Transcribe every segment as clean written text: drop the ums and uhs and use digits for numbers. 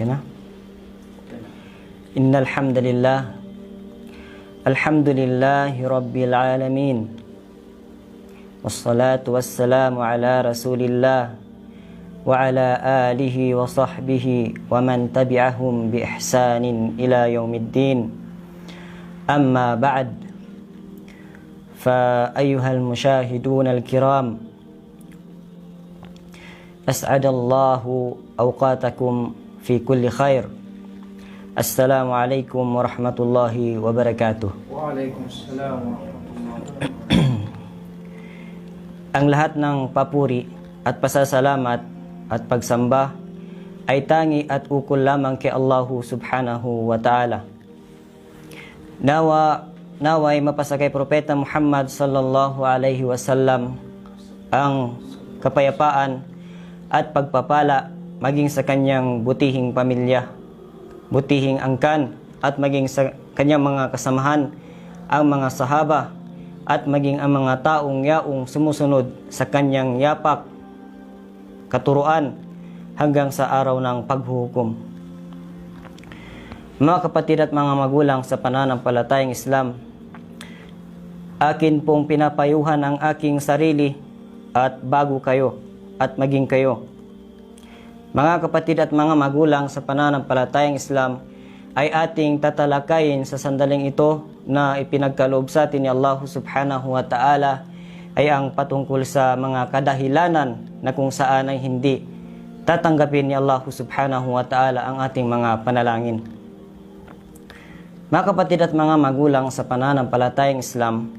Kena? Innal hamdalillah alhamdulillahi rabbil alamin wassalatu wassalamu ala rasulillah wa ala alihi wa sahbihi wa man tabi'ahum bi ihsanin ila yaumiddin. Amma ba'd, fa ayyuhal musyahidun al-kiram, as'adallahu awqatakum fi kulli khair. Assalamualaikum warahmatullahi wabarakatuh. Waalaikumsalam warahmatullahi wabarakatuh. Ang lahat ng papuri at pasasalamat at pagsamba ay tangi at ukol lamang kay Allahu subhanahu wa ta'ala. Naway mapasa kay Propeta Muhammad sallallahu alaihi wasallam ang kapayapaan at pagpapala maging sa kanyang butihing pamilya, butihing angkan, at maging sa kanyang mga kasamahan, ang mga sahaba, at maging ang mga taong yaong sumusunod sa kanyang yapak, katuruan, hanggang sa araw ng paghuhukom. Mga kapatid at mga magulang sa pananampalatayang Islam, akin pong pinapayuhan ang aking sarili at bago kayo at maging kayo. Mga kapatid at mga magulang sa pananampalatayang Islam, ay ating tatalakayin sa sandaling ito na ipinagkaloob sa atin ni Allah subhanahu wa ta'ala ay ang patungkol sa mga kadahilanan na kung saan ay hindi tatanggapin ni Allah subhanahu wa ta'ala ang ating mga panalangin. Mga kapatid at mga magulang sa pananampalatayang Islam,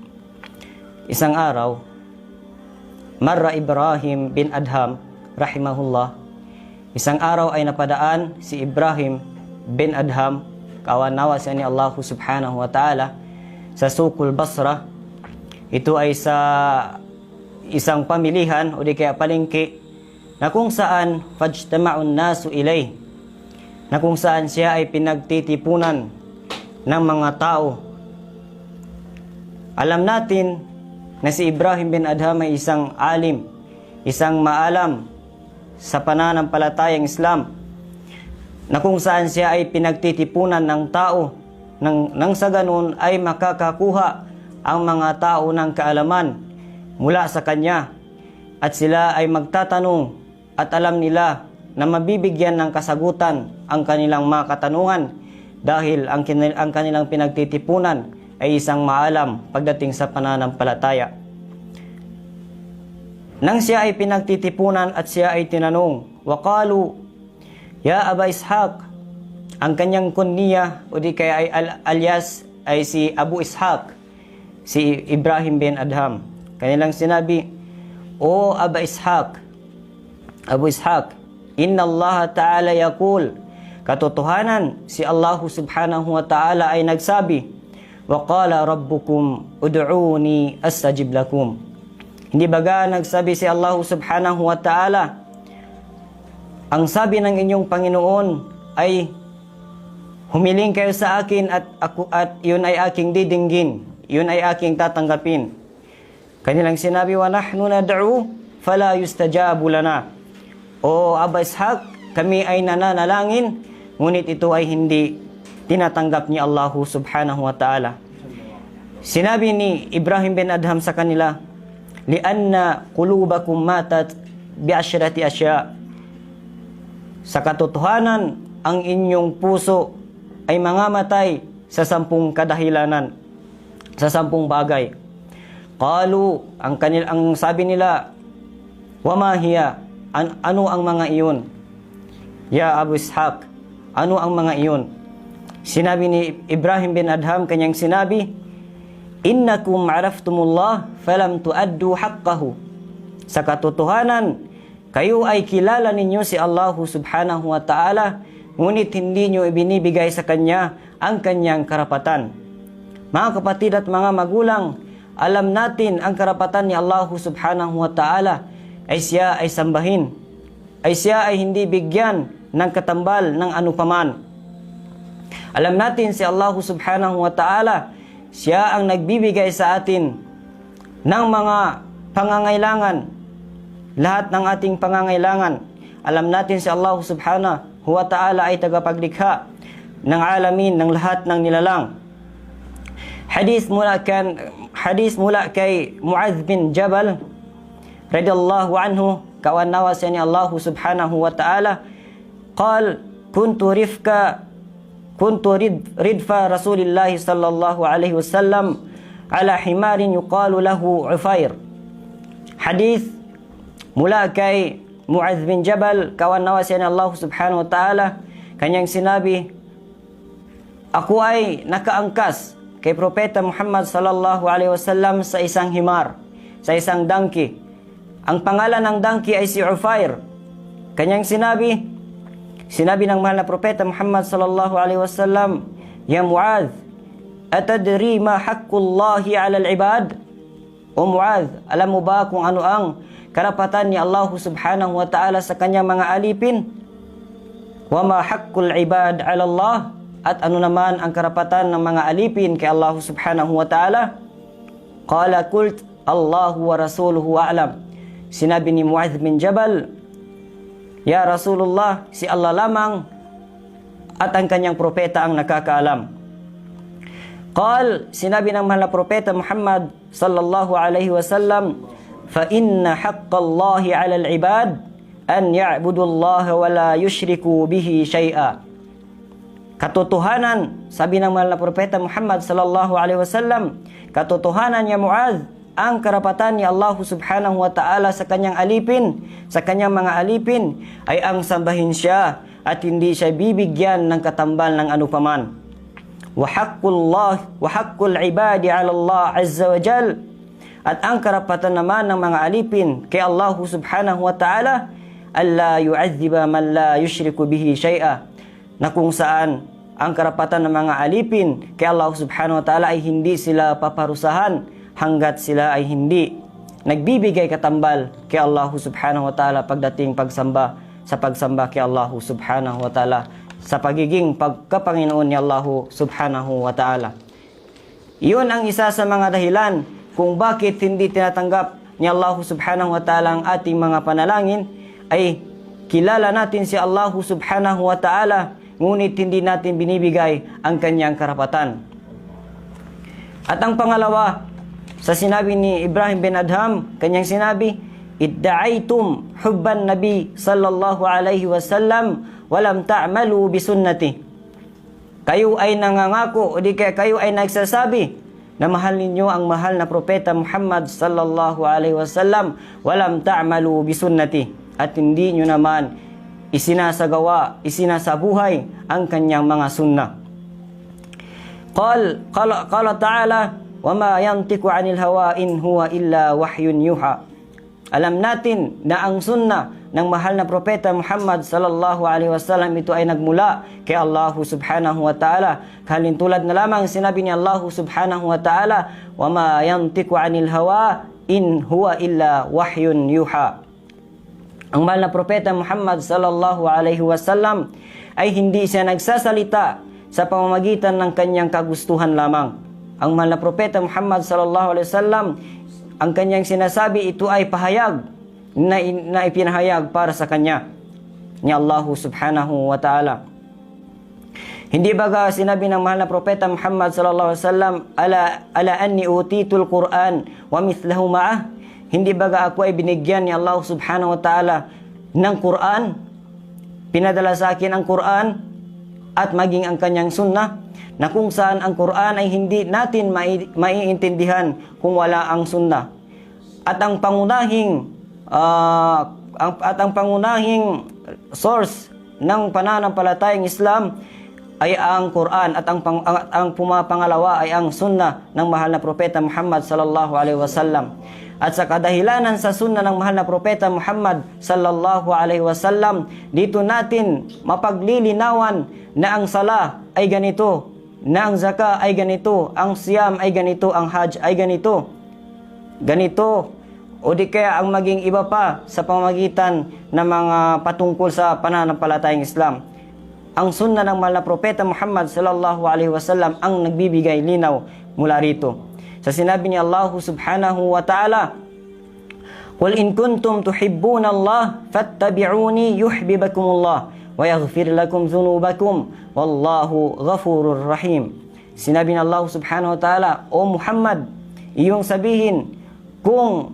isang araw, marra Ibrahim bin Adham rahimahullah. Isang araw ay napadaan si Ibrahim bin Adham, kawan-nawa siya ni Allah subhanahu wa ta'ala, sa Sukul Basra. Ito ay sa isang pamilihan o di kaya palengke na kung saan fajtama'un nasu ilay, na kung saan siya ay pinagtitipunan ng mga tao. Alam natin na si Ibrahim bin Adham ay isang alim, isang maalam sa pananampalatayang Islam, na kung saan siya ay pinagtitipunan ng tao nang sa ganun ay makakakuha ang mga tao ng kaalaman mula sa kanya, at sila ay magtatanong at alam nila na mabibigyan ng kasagutan ang kanilang mga katanungan dahil ang kanilang pinagtitipunan ay isang maalam pagdating sa pananampalataya. Nang siya ay pinagtitipunan at siya ay tinanong, waqalu, ya Aba Ishaq, ang kanyang kunniya o di kaya ay alias ay si Abu Ishaq, si Ibrahim bin Adham. Kanilang sinabi, O Aba Ishaq, Abu Ishaq, inna Allah ta'ala yaqul, katotohanan si Allah subhanahu wa ta'ala ay nagsabi, wa qala rabbukum ud'uni astajib lakum. Hindi baga nagsabi si Allah subhanahu wa ta'ala, ang sabi ng inyong Panginoon ay humiling kayo sa akin at yun ay aking didinggin, yun ay aking tatanggapin. Kanilang sinabi, wa nahnu nad'u fala yustajabu lana. O Aba Ishaq, kami ay nananalangin, ngunit ito ay hindi tinatanggap ni Allah subhanahu wa ta'ala. Sinabi ni Ibrahim bin Adham sa kanila, lianna qulubakum matat bi asyrati asya. Sa katotohanan, ang inyong puso ay mangamatay sa 10 kadahilanan, sa 10 bagay. Qalu, ang sabi nila, wama hiya, ano ang mga iyon? Ya Abu Ishaq, ano ang mga iyon? Sinabi ni Ibrahim bin Adham, kanyang sinabi, innakum araftumullah falam tuaddu haqqahu. Sa katotohanan, kayo ay kilala ninyo si Allah subhanahu wa ta'ala, ngunit hindi nyo ibinibigay sa Kanya ang Kanyang karapatan. Mga kapatid at mga magulang, alam natin ang karapatan ni Allah subhanahu wa ta'ala ay siya ay sambahin, ay siya ay hindi bigyan ng katambal ng anupaman. Alam natin si Allah subhanahu wa ta'ala, siya ang nagbibigay sa atin ng mga pangangailangan, lahat ng ating pangangailangan. Alam natin si Allah subhanahu huwa ta'ala ay tagapaglikha ng alamin, ng lahat ng nilalang. Hadis mula kay Muadh bin Jabal radhiyallahu anhu, kawan nawas ni Allah subhanahu wa ta'ala, qal kuntu ridfa Rasulillah sallallahu alaihi wasallam ala himarin yuqalu lahu Ufair. Hadis mula kay Muadh bin Jabal, kawan nawas ni Allah subhanahu wa ta'ala, kanyang sinabi, ako ay nakaangkas kay Propeta Muhammad sallallahu alaihi wasallam sa isang himar, sa isang donkey. Ang pangalan ng donkey ay si Ufair. Kanyang sinabi ng mahal na Propeta Muhammad sallallahu alaihi wasallam, Ya Muadh, atadri ma haqqullahi 'ala al-ibad? O Muadh, alam mo ba kung ano ang karapatan ni Allah subhanahu wa ta'ala sa kanyang mga alipin? Wa ma haqqul ibad 'ala Allah? At ano naman ang karapatan ng mga alipin kay Allah subhanahu wa ta'ala? Qala qult Allahu wa rasuluhu a'lam. Sinabi ni Muadh bin Jabal, Ya Rasulullah, si Allah lamang at ang kanyang propeta ang nakakaalam. Sinabi ng mahal na propeta Muhammad sallallahu alaihi wasallam, fa inna haqqallahi 'ala al-ibad an ya'budu Allah wa la yushriku bihi shay'a. Katotohanan, sabi ng mahal na propeta Muhammad sallallahu alaihi wasallam, katotohanan ya Muadh, ang karapatan ni Allah subhanahu wa ta'ala sa kanyang mga alipin ay ang sambahin siya at hindi siya bibigyan ng katambal ng anupaman. Wa haqqul ibadi 'ala Allah azza wa jal, at ang karapatan naman ng mga alipin kay Allah subhanahu wa ta'ala, alla yu'adhiba man la yushriku bihi shay'a, na kung saan ang karapatan ng mga alipin kay Allah subhanahu wa ta'ala ay hindi sila paparusahan hanggat sila ay hindi nagbibigay katambal kay Allah subhanahu wa ta'ala pagdating sa pagsamba kay Allah subhanahu wa ta'ala, sa pagiging pagkapanginoon ni Allah subhanahu wa ta'ala. Iyon ang isa sa mga dahilan kung bakit hindi tinatanggap ni Allah subhanahu wa ta'ala ang ating mga panalangin, ay kilala natin si Allah subhanahu wa ta'ala, ngunit hindi natin binibigay ang kanyang karapatan. At ang pangalawa, sa sinabi ni Ibrahim bin Adham, kanyang sinabi, idda'aytum hubban nabi sallallahu alaihi wasallam walam ta'malu bisunnati. Kayo ay nangangako o di kaya kayo ay nagsasabi na mahal ninyo ang mahal na propeta Muhammad sallallahu alaihi wasallam, walam ta'malu bisunnati, at hindi nyo naman isinasabuhay ang kanyang mga sunnah. Qala ta'ala, wa ma yantiqu 'anil hawa in huwa illa wahyun yuha. Alam natin na ang sunnah ng mahal na propeta Muhammad sallallahu alaihi wasallam, ito ay nagmula kay Allah subhanahu wa ta'ala. Kalintulad na lamang sinabi ni Allah subhanahu wa ta'ala, wa ma yantiqu 'anil hawa in huwa illa wahyun yuha. Ang mahal na propeta Muhammad sallallahu alaihi wasallam ay hindi siya nagsasalita sa pamamagitan ng kanyang kagustuhan lamang. Ang mahal na propeta Muhammad sallallahu alaihi wasallam, ang kanyang sinasabi, ito ay pahayag na ipinahayag para sa kanya ni Allah subhanahu wa ta'ala. Hindi baga sinabi ng mahal na propeta Muhammad sallallahu alaihi wasallam, ala anni utitul Quran wa mithlahu ma'ah. Hindi baga ako ay binigyan ni Allah subhanahu wa ta'ala ng Quran, pinadala sa akin ang Quran at maging ang kanyang sunnah, na kung saan ang Quran ay hindi natin maiintindihan kung wala ang sunnah. At ang pangunahing source ng pananampalatayang Islam ay ang Quran, at ang pumapangalawa ay ang sunnah ng mahal na propeta Muhammad sallallahu alaihi wasallam. At sa kadahilanan sa sunnah ng mahal na propeta Muhammad sallallahu alaihi wasallam, dito natin mapaglilinawan na ang sala ay ganito, na ang zaka ay ganito, ang siyam ay ganito, ang hajj ay ganito, o di kaya ang maging iba pa sa pamamagitan ng mga patungkol sa pananampalatayang Islam. Ang sunnah ng mahal na propeta Muhammad sallallahu alaihi wasallam ang nagbibigay linaw mula rito. Sa sinabi ni Allah subhanahu wa ta'ala, Qul in kuntum tuhibbuna Allah fattabi'uni yuhibbukumullah wa ويغفر لكم ذنوبكم والله غفور رحيم. Sinabi ng Allah subhanahu wa ta'ala, O Muhammad, iyong sabihin, kung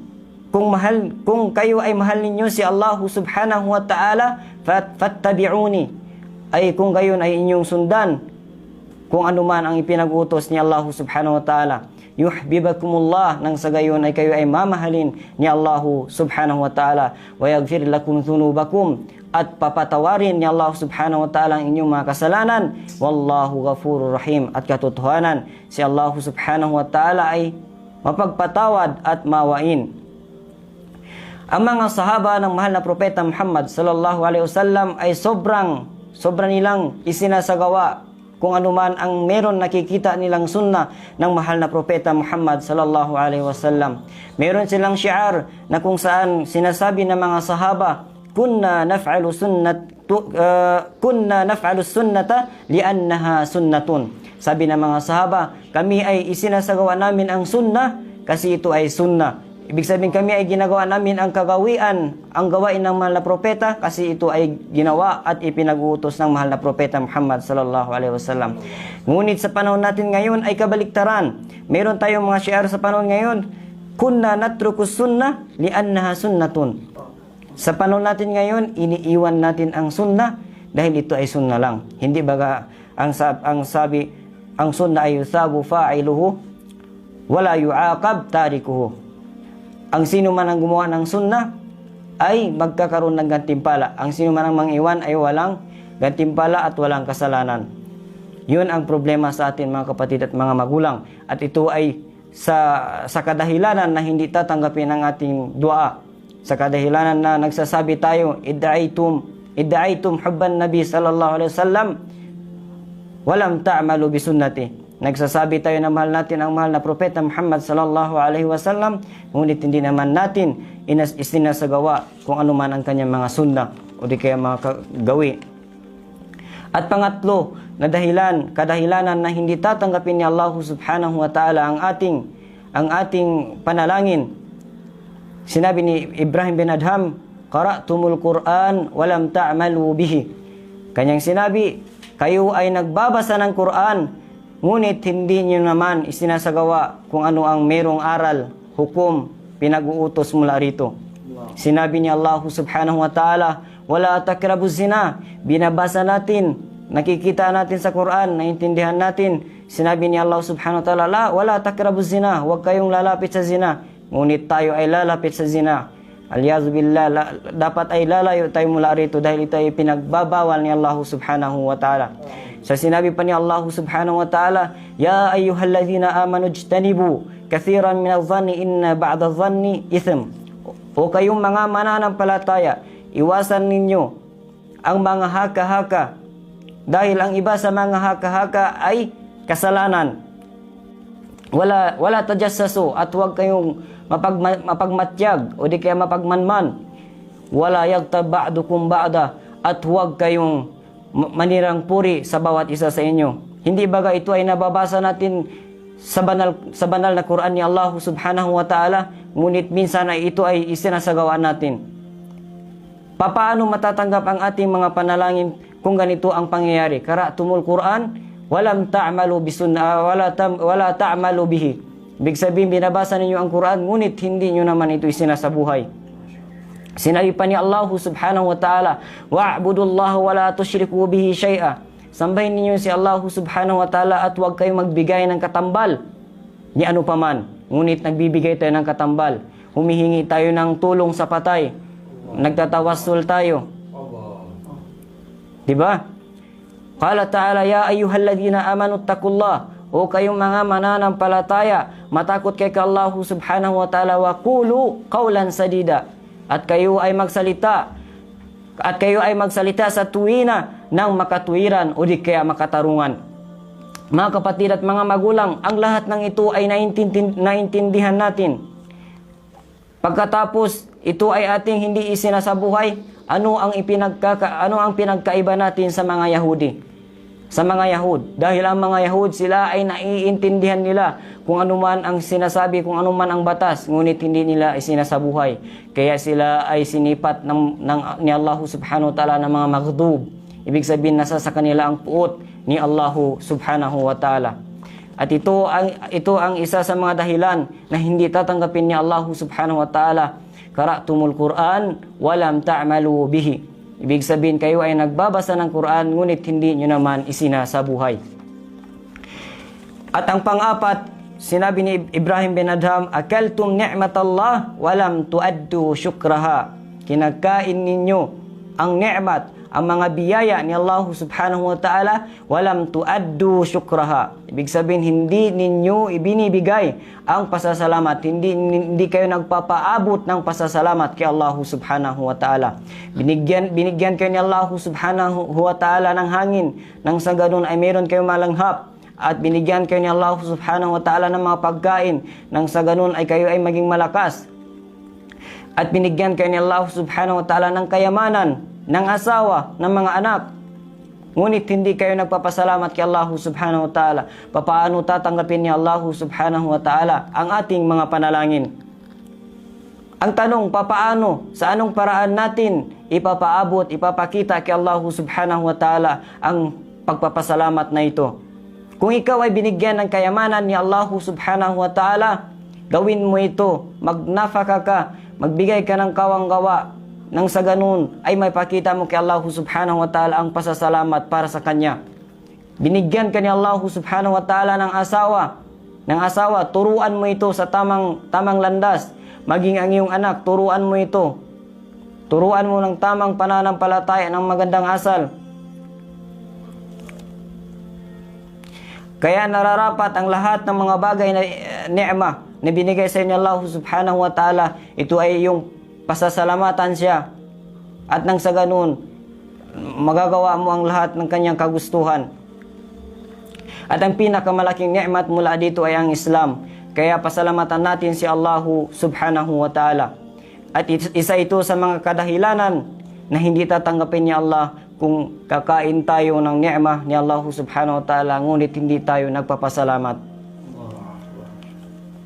kayo ay mahal ninyo si Allah subhanahu wa ta'ala, fattabi'uni, ay kung gayon ay inyong sundan kung anuman ang ipinag-utos ni Allah subhanahu wa ta'ala, yuhibbukumullah, nang sa gayon ay kayo ay mamahalin ni Allah subhanahu wa ta'ala, wa yaghfir lakum dhunubakum, at papatawarin ni Allah subhanahu wa ta'ala ang inyong mga kasalanan, wallahu ghafurur rahim, at katotohanan si Allah subhanahu wa ta'ala ay mapagpatawad at mawain. Ang mga sahaba ng mahal na propeta Muhammad sallallahu alaihi wasallam ay sobra nilang isinasagawa kung anuman ang meron nakikita nilang sunnah ng mahal na propeta Muhammad sallallahu alaihi wasallam. Meron silang syiar na kung saan sinasabi ng mga sahaba, kunna naf'alu sunnata li'annaha sunnatun. Sabi ng mga sahaba, kami ay isinasagawa namin ang sunnah kasi ito ay sunnah. Ibig sabihin, kami ay ginagawa namin ang gawain ng mahal na propeta kasi ito ay ginawa at ipinag-uutos ng mahal na propeta Muhammad sallallahu alaihi wasallam. Ngunit sa panahon natin ngayon ay kabaliktaran. Meron tayong mga syiar sa panahon ngayon, kunna natruku sunnah li'annaha sunnatun. Sa panahon natin ngayon, iniiwan natin ang sunnah dahil ito ay sunnah lang. Hindi baga ang sabi, ang sunnah ay yusabu fa'iluhu wala yu'aqab tarikuhu. Ang sino man ang gumawa ng sunnah ay magkakaroon ng gantimpala. Ang sino man ang mangiwan ay walang gantimpala at walang kasalanan. Yun ang problema sa atin, mga kapatid at mga magulang. At ito ay sa kadahilanan na hindi tatanggapin ang ating dua. Sa kadahilanan na nagsasabi tayo, idda'aytum hubban nabi sallallahu alaihi wasallam walam ta'malu bisunnati. Nagsasabi tayo na mahal natin ang mahal na propeta Muhammad sallallahu alaihi wasallam, ngunit hindi naman natin isinasagawa kung ano man ang kanyang mga sunnah o di kaya mga gawi. At pangatlo, na kadahilanan na hindi tatanggapin ni Allah subhanahu wa ta'ala ang ating panalangin. Sinabi ni Ibrahim bin Adham, qara'tumul Qur'an walam ta'malu bihi. Kanyang sinabi, kayo ay nagbabasa ng Qur'an, ngunit hindi nyo naman isinasagawa kung ano ang merong aral, hukom, pinag-uutos mula rito. Sinabi ni Allah subhanahu wa ta'ala, wala takrabu zina. Binabasa natin, nakikita natin sa Quran, naintindihan natin. Sinabi ni Allah subhanahu wa ta'ala, wala takrabu zina, huwag kayong lalapit sa zina. Ngunit tayo ay lalapit sa zina. Aliyazu billah, dapat ay lalayo tayo mula rito dahil ito ay pinagbabawal ni Allah subhanahu wa ta'ala. Sa sinabi pa ni Allah subhanahu wa ta'ala, ya ayyuhalladhina amanu ijtanibu kathiran minadh-dhanni inna ba'dadh-dhanni ithm. O kayong mga mananampalataya, iwasan ninyo ang mga haka-haka dahil ang iba sa mga haka-haka ay kasalanan. Wala tajassasu, at huwag kayong mapagmatyag o di kaya mapagmanman. Wala yaghtab ba'dukum ba'da, at huwag kayong manirang puri sa bawat isa sa inyo. Hindi baga ito ay nababasa natin sa banal na Quran ni Allah subhanahu wa ta'ala, ngunit minsan ay ito ay isinasagawa natin. Paano matatanggap ang ating mga panalangin kung ganito ang pangyayari? Qara'tumul Quran walam ta'malu bisunnah wala ta'malu bihi. Ibig sabihin, binabasa ninyo ang Quran, ngunit hindi nyo naman ito isinasabuhay. Sinabi pa ni Allah subhanahu wa ta'ala, wa'budullaha wa la tusyriku bihi syai'a. Sambahin ninyo si Allah subhanahu wa ta'ala at huwag kayong magbigay ng katambal ni ano paman. Ngunit nagbibigay tayo ng katambal. Humihingi tayo ng tulong sa patay. Nagtatawassul tayo. Diba? Qala ta'ala, ya ayyuhalladhina amanu taqullah. O kayong mga mananampalataya, matakot kay Allah subhanahu wa ta'ala, wa qulu qawlan sadida. At kayo ay magsalita sa tuwina ng makatuwiran o di kaya makatarungan. Mga kapatid at mga magulang, ang lahat ng ito ay naintindihan natin. Pagkatapos ito ay ating hindi isinasabuhay, ano ang pinagkaiba natin sa mga Yahudi? Sa mga Yahud, dahil ang mga Yahud, sila ay naiintindihan nila kung ano man ang sinasabi, kung ano man ang batas, ngunit hindi nila isinasabuhay. Kaya sila ay sinipat ni Allah subhanahu wa ta'ala ng mga maghdub. ibig sabihin nasa sa kanila ang puot ni Allahu subhanahu wa ta'ala. At ito ang isa sa mga dahilan na hindi tatanggapin ni Allahu subhanahu wa ta'ala. Qara'tumul Quran walam ta'malu bihi. Ibig sabihin kayo ay nagbabasa ng Quran ngunit hindi nyo naman isinasabuhay. At ang pang-apat, sinabi ni Ibrahim bin Adham, akaltum ni'matallah walam tuaddu syukraha. Kinakain ninyo ang ni'mat, ang mga biyaya ni Allah subhanahu wa ta'ala, walam tuaddu syukraha. Ibig sabihin, hindi ninyo ibinibigay ang pasasalamat. Hindi kayo nagpapaabot ng pasasalamat kay Allah subhanahu wa ta'ala. Binigyan kayo ni Allah subhanahu wa ta'ala ng hangin, nang sa ganun ay meron kayo malanghap. At binigyan kayo ni Allah subhanahu wa ta'ala ng mga pagkain, nang sa ganun ay kayo ay maging malakas. At binigyan kayo ni Allah subhanahu wa ta'ala ng kayamanan, ng asawa, ng mga anak. Ngunit hindi kayo nagpapasalamat kay Allah subhanahu wa ta'ala. Papaano tatanggapin ni Allah subhanahu wa ta'ala ang ating mga panalangin? Ang tanong, papaano, sa anong paraan natin ipapaabot, ipapakita kay Allah subhanahu wa ta'ala ang pagpapasalamat na ito? Kung ikaw ay binigyan ng kayamanan ni Allah subhanahu wa ta'ala, gawin mo ito, magnafaka ka, magbigay ka ng kawang-gawa, nang sa ganun ay may pakita mo kay Allah subhanahu wa ta'ala ang pasasalamat para sa Kanya. Binigyan ka ni Allah subhanahu wa ta'ala ng asawa, turuan mo ito sa tamang landas. Maging ang iyong anak, turuan mo ito. Turuan mo ng tamang pananampalataya, ng magandang asal. Kaya nararapat ang lahat ng mga bagay na ni'mah na binigay sa inyo Allah subhanahu wa ta'ala, ito ay yung pasasalamatan siya. At nang sa ganun, magagawa mo ang lahat ng kanyang kagustuhan. At ang pinakamalaking ni'mat mula dito ay ang Islam. Kaya pasalamatan natin si Allah subhanahu wa ta'ala. At isa ito sa mga kadahilanan na hindi tatanggapin ni Allah kung kakain tayo ng ni'mah ni Allah subhanahu wa ta'ala ngunit hindi tayo nagpapasalamat.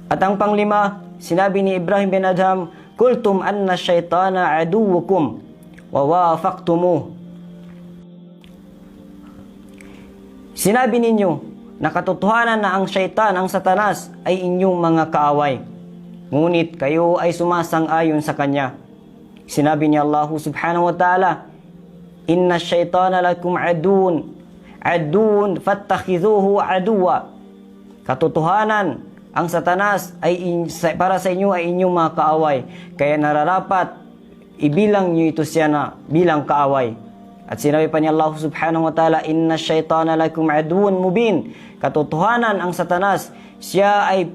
At ang panglima, sinabi ni Ibrahim bin Adham, kultum anna syaitana aduwukum wa wafaqtumuh. Sinabi ninyo na katotohanan na ang syaitan, ang satanas ay inyong mga kaaway, ngunit kayo ay sumasang-ayon sa kanya. Sinabi ni Allah subhanahu wa ta'ala, inna syaitana lakum aduun fattakhidhuhu aduwa. Katotohanan, ang satanas ay para sa inyo ay inyong mga kaaway. Kaya nararapat ibilang nyo ito siya na bilang kaaway. At sinabi pa ni Allah subhanahu wa ta'ala, inna syaitana lakum aduun mubin. Katotohanan, ang satanas, siya ay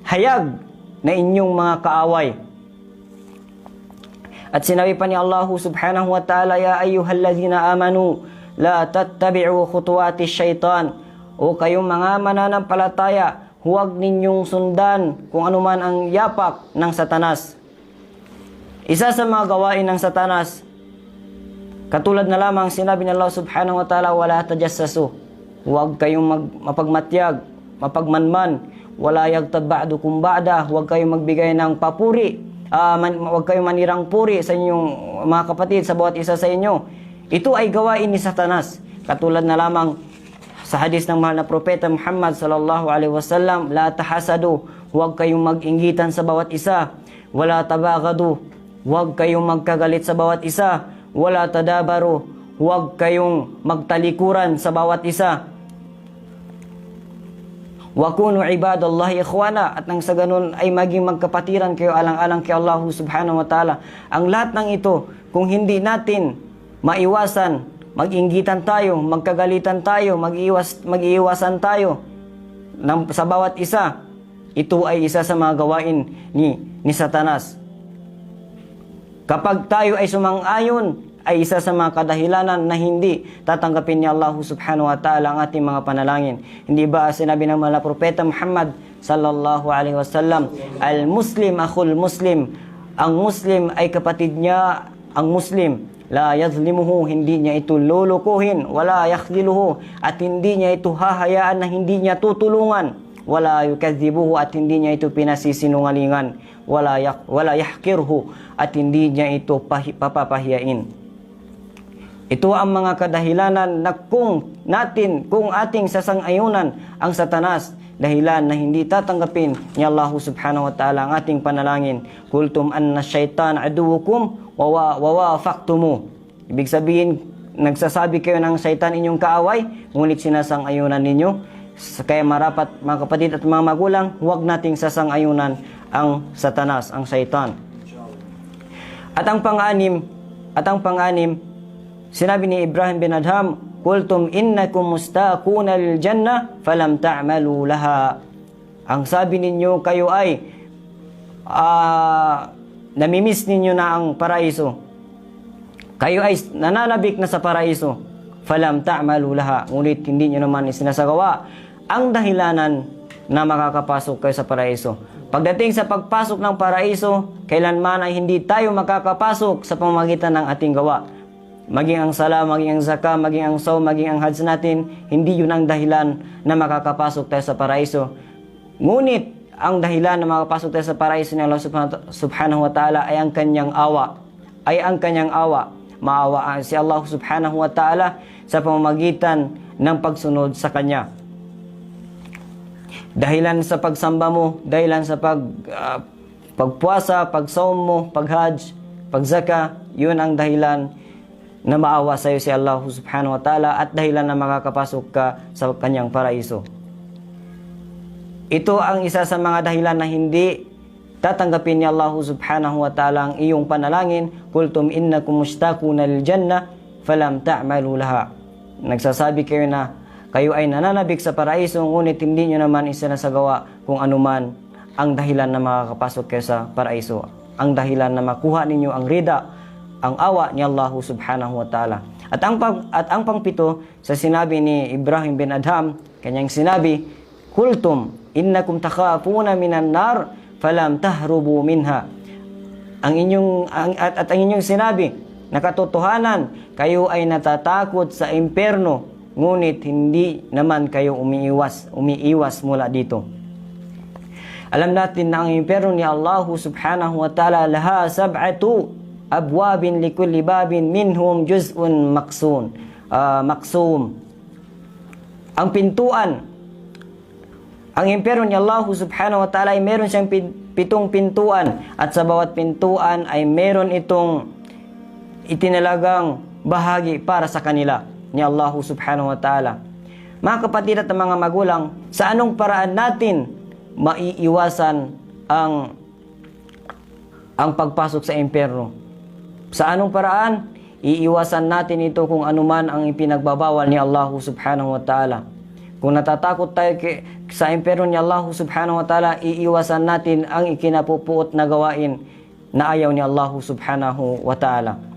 hayag na inyong mga kaaway. At sinabi pa ni Allah subhanahu wa ta'ala, ya ayyuhallazina amanu la tattabi'u khutuwati syaitan. O kayong mga mananampalataya, huwag ninyong sundan kung anuman ang yapak ng satanas. Isa sa mga gawain ng satanas, katulad na lamang sinabi ni Allah subhanahu wa ta'ala, wala tajassasu. Huwag kayong mapagmatyag, mapagmanman. Wala yagtab ba'dukum ba'da. Huwag kayong magbigay ng papuri. Huwag kayong manirang puri sa inyong mga kapatid, sa bawat isa sa inyo. Ito ay gawain ni satanas. Katulad na lamang sa hadis ng mahal na propeta Muhammad sallallahu alaihi wasallam, la tahasadu, huwag kayong mag-inggitan sa bawat isa. Wala tabagadu, huwag kayong magkagalit sa bawat isa. Wala tadabaru, huwag kayong magtalikuran sa bawat isa. Wa kunu ibadallahi ikhwana, at nang sa ganun ay maging magkapatiran kayo alang-alang kay Allah subhanahu wa ta'ala. Ang lahat ng ito, kung hindi natin maiwasan, mag-inggitan tayo, magkagalitan tayo, mag-iiwasan tayo sa bawat isa, ito ay isa sa mga gawain ni satanas. Kapag tayo ay sumang-ayon, ay isa sa mga kadahilanan na hindi tatanggapin ni Allah subhanahu wa ta'ala ang ating mga panalangin. Hindi ba sinabi ng mga propeta Muhammad sallallahu alaihi wasallam, al-muslim akhul muslim, ang muslim ay kapatid niya ang muslim. La yazlimuhu, hindi niya ito lulukuhin. Wala yakhdiluhu, at hindi niya ito hahayaan na hindi niya tutulungan. Wala yukadzibuhu, at hindi niya ito pinasisinungalingan. Wala yahkirhu, at hindi niya ito papapahiyain. Ito ang mga kadahilanan na kung ating sasang-ayunan ang Satanas, dahilan na hindi tatanggapin ni Allah subhanahu wa ta'ala ang ating panalangin. Kultum anna syaitan aduwukum wa wafaqtumu. Ibig sabihin, nagsasabi kayo ng syaitan inyong kaaway, ngunit sinasang-ayunan ninyo. Kaya marapat mga kapatid at mga magulang, huwag nating sasang-ayunan ang Satanas, ang syaitan. At ang pang-anim, sinabi ni Ibrahim bin Adham, Qultum innakum mustaquna lil jannah falam ta'malu laha. Ang sabi ninyo, kayo ay namimiss ninyo na ang paraiso. Kayo ay nananabik na sa paraiso. Falam ta'malu laha. Ngunit hindi nyo naman isinasagawa ang dahilanan na makakapasok kayo sa paraiso. Pagdating sa pagpasok ng paraiso, kailanman ay hindi tayo makakapasok sa pamamagitan ng ating gawa. Maging ang sala, maging ang zaka, maging ang saw, maging ang hajj natin, hindi yun ang dahilan na makakapasok tayo sa paraiso. Ngunit, ang dahilan na makakapasok tayo sa paraiso ni Allah subhanahu wa ta'ala ay ang kanyang awa. Maawa si Allah subhanahu wa ta'ala sa pamamagitan ng pagsunod sa kanya. Dahilan sa pagsamba mo, dahilan sa pagpuasa, pagsawm mo, paghajj, pagzaka, yun ang dahilan na maawa sa iyo si Allah subhanahu wa ta'ala at dahilan na makakapasok ka sa kanyang paraiso. Ito ang isa sa mga dahilan na hindi tatanggapin ni Allah subhanahu wa ta'ala ang iyong panalangin. Qultum innakum mustaquna lil jannah falam ta'malu laha. Nagsasabi kayo na kayo ay nananabik sa paraiso, ngunit hindi nyo naman isinasagawa kung anuman ang dahilan na makakapasok kayo sa paraiso. Ang dahilan na makuha ninyo ang rida, ang awa ni Allah subhanahu wa ta'ala. At ang pangpito, sa sinabi ni Ibrahim bin Adham, kanyang sinabi, Kultum innakum takhafuna minan nar falam tahrubu minha. Ang inyong sinabi, na katotohanan, kayo ay natatakot sa impyerno, ngunit hindi naman kayo umiiwas mula dito. Alam natin na ang impyerno ni Allah subhanahu wa ta'ala laha sab'atu abwabin likulli babin minhum juz'un maksum. Ang pintuan, ang impyerno ni Allah subhanahu wa ta'ala ay meron siyang 7 pintuan, at sa bawat pintuan ay meron itong itinalagang bahagi para sa kanila ni Allah subhanahu wa ta'ala. Mga kapatid at mga magulang, sa anong paraan natin maiiwasan ang pagpasok sa impyerno? Sa anong paraan? Iiwasan natin ito kung anuman ang ipinagbabawal ni Allah subhanahu wa ta'ala. Kung natatakot tayo sa impyerno ni Allah subhanahu wa ta'ala, iiwasan natin ang ikinapupuot na gawain na ayaw ni Allah subhanahu wa ta'ala.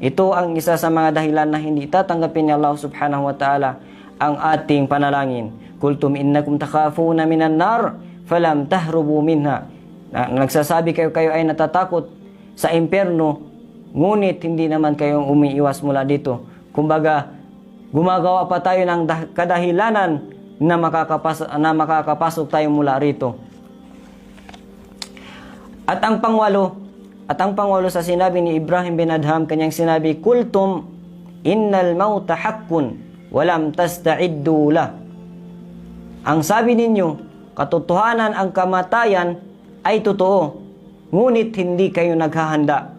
Ito ang isa sa mga dahilan na hindi tatanggapin ni Allah subhanahu wa ta'ala ang ating panalangin. Kultum innakum takhafuna minan nar falam tahrubu minha. Nagsasabi kayo ay natatakot sa impyerno, ngunit hindi naman kayong umiiwas mula dito. Kumbaga, gumagawa pa tayo ng kadahilanan na makakapasok tayo mula rito. At ang pangwalo sa sinabi ni Ibrahim bin Adham, kanyang sinabi, Kultum innal mauta haqqun walam tasta'iddu lah. Ang sabi ninyo, katotohanan ang kamatayan ay totoo, ngunit hindi kayo naghahanda.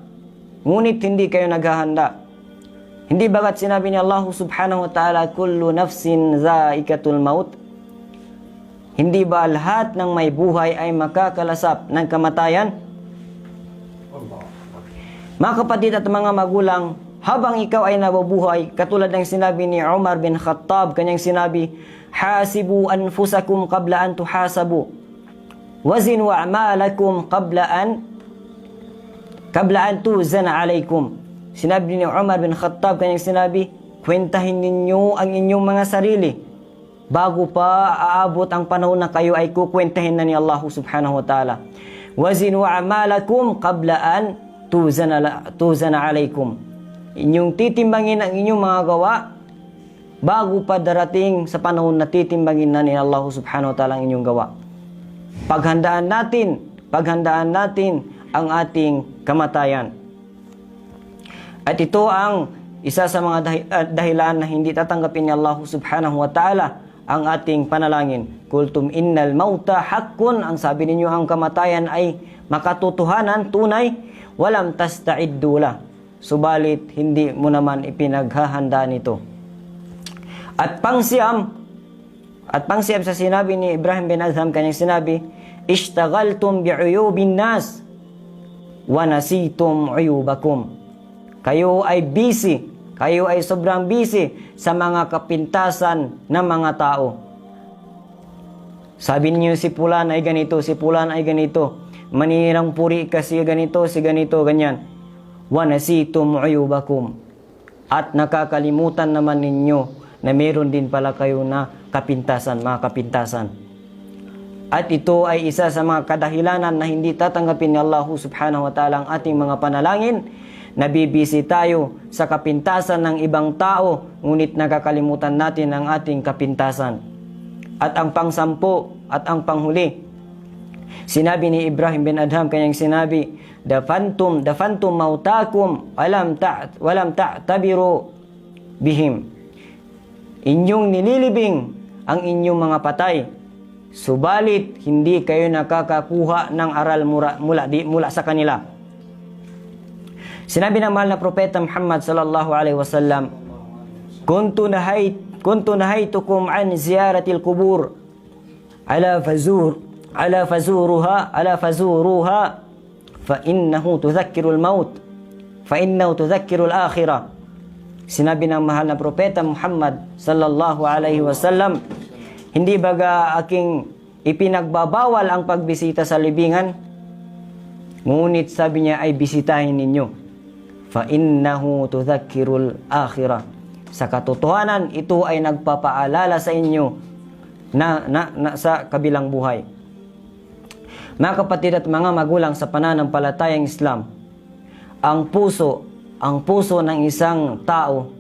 Hindi bagat sinabi ni Allah subhanahu wa ta'ala, kullu nafsin zaikatul maut? Hindi ba lahat ng may buhay ay makakalasap ng kamatayan? Mga kapatid at mga magulang, habang ikaw ay nabubuhay, katulad ng sinabi ni Umar bin Khattab, kanyang sinabi, hasibu anfusakum qabla an tuhasabu, wazinu a'malakum qabla an tuzana alaykum. Sinabi ni Umar bin Khattab, kanyang sinabi, kwentahin ninyo ang inyong mga sarili bago pa aabot ang panahon na kayo ay kukwentahin na ni Allah subhanahu wa ta'ala. Wazinu a'malakum qabla an tuzana alaykum. Inyong titimbangin ang inyong mga gawa bago pa darating sa panahon na titimbangin na ni Allah subhanahu wa ta'ala ang inyong gawa. Paghandaan natin ang ating kamatayan. At ito ang isa sa mga dahilan na hindi tatanggapin ni Allah subhanahu wa ta'ala ang ating panalangin. Kultum innal mauta haqqun, ang sabi ninyo ang kamatayan ay makatotohanan, tunay, walam tasta'iddu la, subalit hindi mo naman ipinaghahanda nito. At pangsiyam sa sinabi ni Ibrahim bin Adham, kanyang sinabi, ishtaghaltum bi'uyubin nas wa nasitum uyubakum. Kayo ay busy, kayo ay sobrang busy sa mga kapintasan ng mga tao. Sabi niyo si Pulan ay ganito, si Pulan ay ganito, maninirang puri kasi ganito, si ganito, ganyan. Wa nasitum uyubakum. At nakakalimutan naman ninyo na meron din pala kayo na kapintasan, mga kapintasan. At ito ay isa sa mga kadahilanan na hindi tatanggapin ni Allah subhanahu wa ta'ala ang ating mga panalangin. Nabibisi tayo sa kapintasan ng ibang tao, ngunit nakakalimutan natin ang ating kapintasan. At ang pangsampo at ang panghuli, sinabi ni Ibrahim bin Adham, kanyang sinabi, dafantum mautakum walam ta'tabiru bihim. Inyong nililibing ang inyong mga patay, subalit hindi kayo nakakakuha ng aral mula sa kanila. Sinabi ng mahal na propeta Muhammad sallallahu alaihi wasallam, kuntu nahaytukum an ziyaratil qubur ala fazuruha fa innahu tudhakkirul maut fa innahu tudhakkirul akhirah. Sinabi ng mahal na propeta Muhammad sallallahu alaihi wasallam, hindi baga aking ipinagbabawal ang pagbisita sa libingan, ngunit sabi niya ay bisitahin ninyo. Fa innahu tudhakkirul akhirah. Sa katotohanan, ito ay nagpapaalala sa inyo na sa kabilang buhay. Mga kapatid at mga magulang sa pananampalatayang Islam, ang puso ng isang tao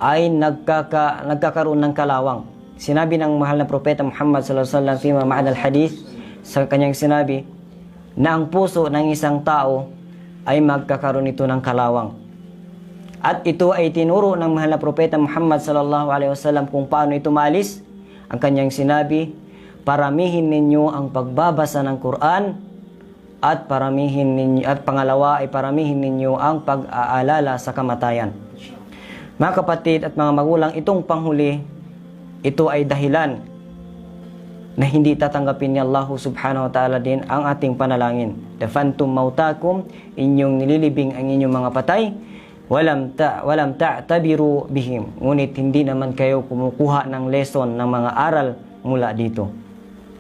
ay nagkakaroon ng kalawang. Sinabi ng mahal na propeta Muhammad sallallahu alaihi wasallam fima ma'anal hadith, sa kanyang sinabi na ang puso ng isang tao ay magkakaroon ito ng kalawang. At ito ay tinuro ng mahal na propeta Muhammad sallallahu alaihi wasallam kung paano ito maalis. Ang kanyang sinabi, paramihin ninyo ang pagbabasa ng Quran at pangalawa ay paramihin ninyo ang pag-aalala sa kamatayan. Mga kapatid at mga magulang, itong panghuli, ito ay dahilan na hindi tatanggapin ni Allah subhanahu wa ta'ala din ang ating panalangin. Dafantum mautakum, inyong nililibing ang inyong mga patay, walam ta'tabiru bihim. Ngunit hindi naman kayo kumukuha ng lesson, ng mga aral mula dito.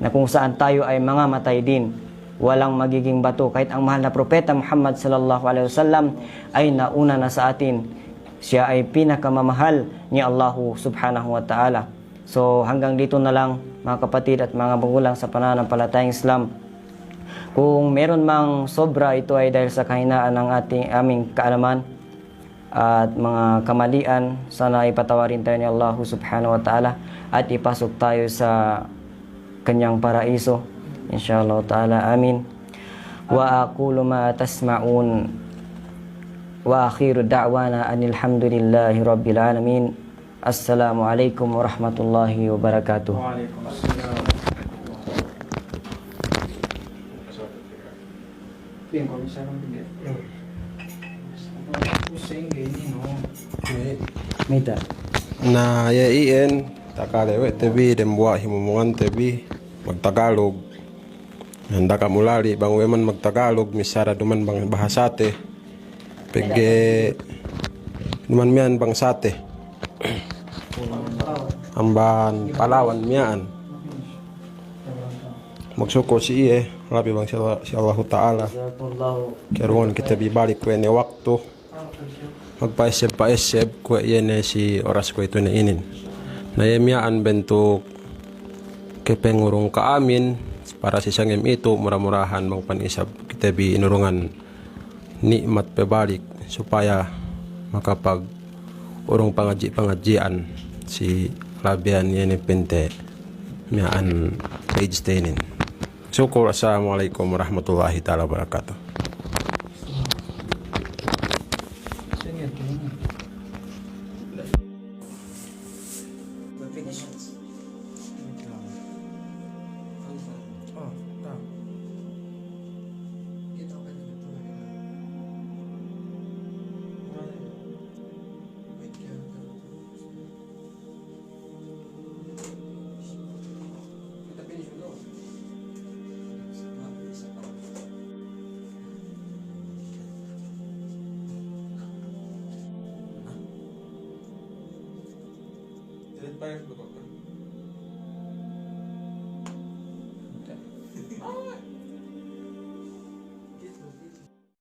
Na kung saan tayo ay mga matay din, walang magiging bato. Kahit ang mahal na propeta Muhammad sallallahu alaihi wasallam ay nauna na sa atin. Siya ay pinakamamahal ni Allah subhanahu wa ta'ala. So hanggang dito na lang mga kapatid at mga magulang sa pananampalatayang Islam. Kung meron mang sobra, ito ay dahil sa kahinaan ng aming kaalaman at mga kamalian. Sana ipatawarin tayo ni Allah subhanahu wa ta'ala at ipasok tayo sa kanyang paraiso, inshallah ta'ala. Amin. Wa aqulu ma tasma'un wa akhiru da'wana anil hamdulillahi rabbil alamin. Assalamualaikum warahmatullahi wabarakatuh. Waalaikumsalam. Mita. Na yaiin takalewe tebi dem buat himumungan tebi magtagalog. Handa ka mulali bang weman magtagalog misara duman bang bahasate. Pege duman mian bang sate. Amban Palawan mian. Magsyukur si iye, rabi bang si Allah Ta'ala. Karon kita bibalik ko ni waktu. Magpaisip ko yene si oras ko ito na inin. Nayamiaan bentuk kepengurung ka amin para si sangem itu murah-murahan mangpanisab kita bi inurungan nikmat pebalik supaya makapag urong pangajian si labian yene pente miaan page tenin. Syukur. Assalamualaikum warahmatullahi taala wabarakatuh. Dilit pa yun,